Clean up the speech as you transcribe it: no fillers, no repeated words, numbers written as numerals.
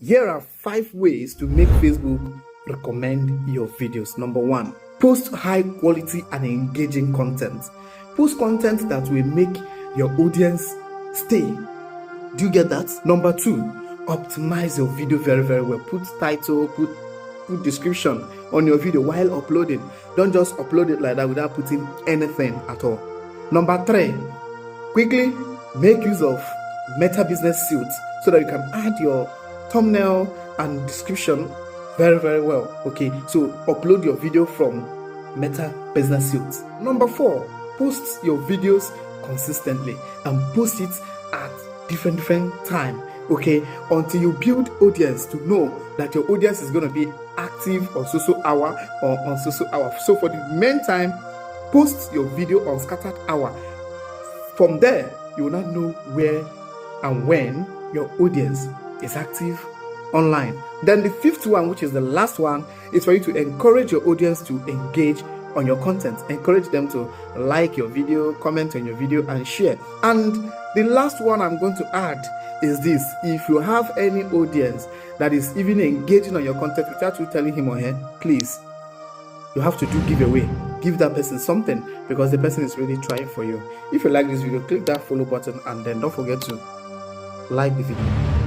Here are 5 ways to make Facebook recommend your videos. Number 1, post high quality and engaging content. Post content that will make your audience stay. Do you get that? Number 2, optimize your video very well. Put title, put description on your video while uploading. Don't just upload it like that without putting anything at all. Number 3, quickly make use of Meta Business Suite so that you can add your thumbnail and description very well. Okay, so upload your video from Meta Business Suite. Number 4, post your videos consistently and post it at different time, okay, until you build audience to know that your audience is going to be active on so hour or on so hour. So for the meantime, post your video on scattered hour. From there, you will not know where and when your audience is active online. Then the 5th one, which is the last one, is for you to encourage your audience to engage on your content. Encourage them to like your video, comment on your video, and share. And the last one I'm going to add is this: if you have any audience that is even engaging on your content without you telling him or her, please, you have to do giveaway. Give that person something because the person is really trying for you. If you like this video, click that follow button and then don't forget to like the video.